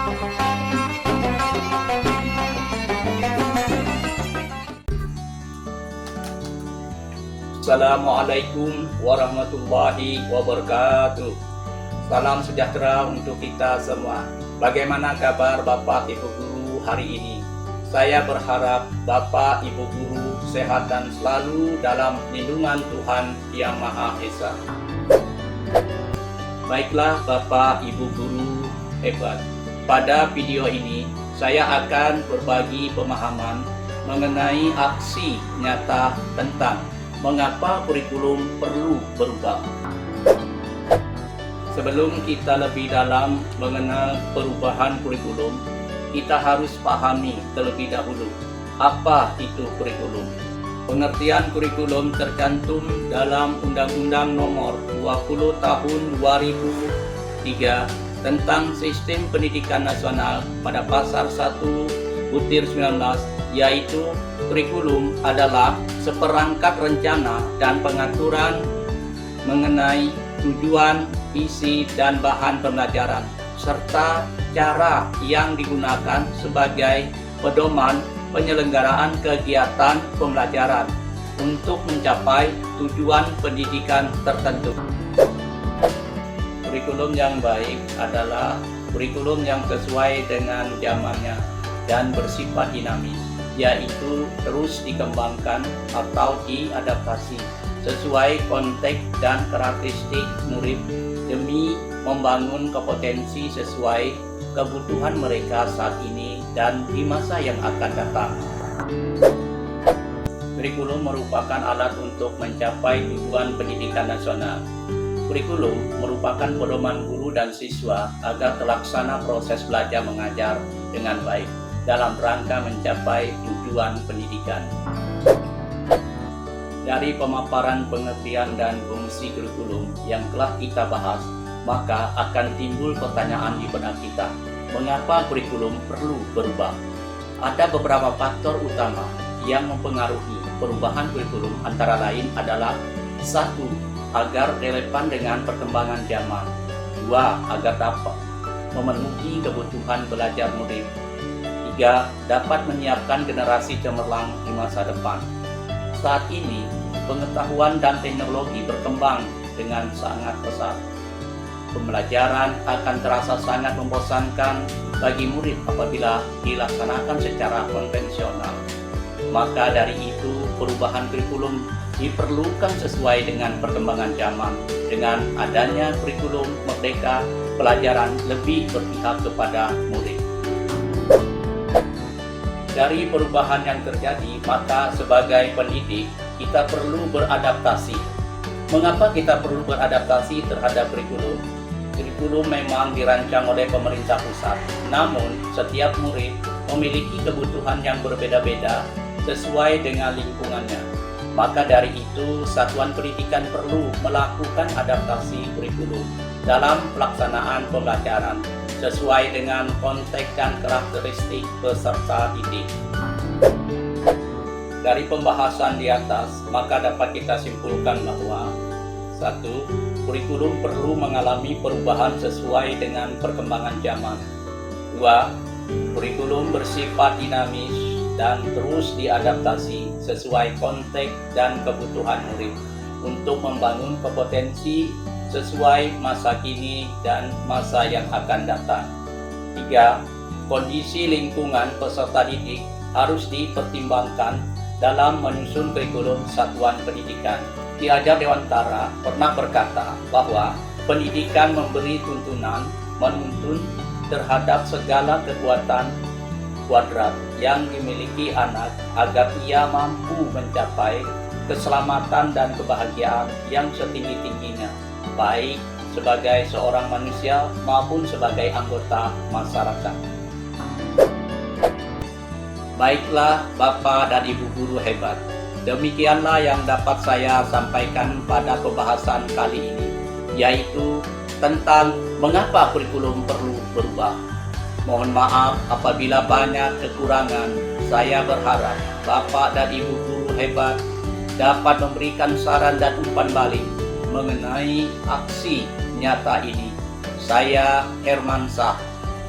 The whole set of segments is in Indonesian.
Assalamualaikum warahmatullahi wabarakatuh. Salam sejahtera untuk kita semua. Bagaimana kabar Bapak Ibu Guru hari ini? Saya berharap Bapak Ibu Guru sehat dan selalu dalam lindungan Tuhan Yang Maha Esa. Baiklah Bapak Ibu Guru hebat. Pada video ini saya akan berbagi pemahaman mengenai aksi nyata tentang mengapa kurikulum perlu berubah. Sebelum kita lebih dalam mengenal perubahan kurikulum, kita harus pahami terlebih dahulu apa itu kurikulum. Pengertian kurikulum tercantum dalam Undang-Undang Nomor 20 Tahun 2003 tentang Sistem Pendidikan Nasional pada Pasal 1/19, yaitu kurikulum adalah seperangkat rencana dan pengaturan mengenai tujuan, isi, dan bahan pembelajaran, serta cara yang digunakan sebagai pedoman penyelenggaraan kegiatan pembelajaran untuk mencapai tujuan pendidikan tertentu. Kurikulum yang baik adalah kurikulum yang sesuai dengan zamannya dan bersifat dinamis, yaitu terus dikembangkan atau diadaptasi sesuai konteks dan karakteristik murid demi membangun kompetensi sesuai kebutuhan mereka saat ini dan di masa yang akan datang. Kurikulum merupakan alat untuk mencapai tujuan pendidikan nasional. Kurikulum merupakan pedoman guru dan siswa agar terlaksana proses belajar mengajar dengan baik dalam rangka mencapai tujuan pendidikan. Dari pemaparan pengertian dan fungsi kurikulum yang telah kita bahas, maka akan timbul pertanyaan di benak kita, mengapa kurikulum perlu berubah? Ada beberapa faktor utama yang mempengaruhi perubahan kurikulum, antara lain adalah: 1. Agar relevan dengan perkembangan zaman. 2. Agar dapat memenuhi kebutuhan belajar murid. 3. Dapat menyiapkan generasi cemerlang di masa depan. Saat ini, pengetahuan dan teknologi berkembang dengan sangat pesat. Pembelajaran akan terasa sangat membosankan bagi murid apabila dilaksanakan secara konvensional. Maka dari itu, perubahan kurikulum diperlukan sesuai dengan perkembangan zaman. Dengan adanya kurikulum merdeka, pelajaran lebih berpihak kepada murid. Dari perubahan yang terjadi, maka sebagai pendidik, kita perlu beradaptasi. Mengapa kita perlu beradaptasi terhadap kurikulum? Kurikulum memang dirancang oleh pemerintah pusat, namun setiap murid memiliki kebutuhan yang berbeda-beda sesuai dengan lingkungannya. Maka dari itu, satuan pendidikan perlu melakukan adaptasi kurikulum dalam pelaksanaan pembelajaran sesuai dengan konteks dan karakteristik peserta didik. Dari pembahasan di atas, maka dapat kita simpulkan bahwa 1. Kurikulum perlu mengalami perubahan sesuai dengan perkembangan zaman. 2. Kurikulum bersifat dinamis dan terus diadaptasi sesuai konteks dan kebutuhan murid untuk membangun kompetensi sesuai masa kini dan masa yang akan datang. 3. Kondisi lingkungan peserta didik harus dipertimbangkan dalam menyusun kurikulum satuan pendidikan. Ki Hajar Dewantara pernah berkata bahwa pendidikan memberi tuntunan, menuntun terhadap segala kekuatan kuadrat yang dimiliki anak agar ia mampu mencapai keselamatan dan kebahagiaan yang setinggi-tingginya, baik sebagai seorang manusia maupun sebagai anggota masyarakat. Baiklah Bapak dan Ibu guru hebat, demikianlah yang dapat saya sampaikan pada pembahasan kali ini, yaitu tentang mengapa kurikulum perlu berubah. Mohon maaf apabila banyak kekurangan. Saya berharap Bapak dan Ibu guru hebat dapat memberikan saran dan umpan balik mengenai aksi nyata ini. Saya Hermansyah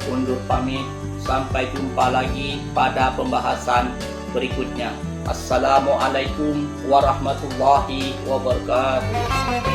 undur pamit. Sampai jumpa lagi pada pembahasan berikutnya. Assalamualaikum warahmatullahi wabarakatuh.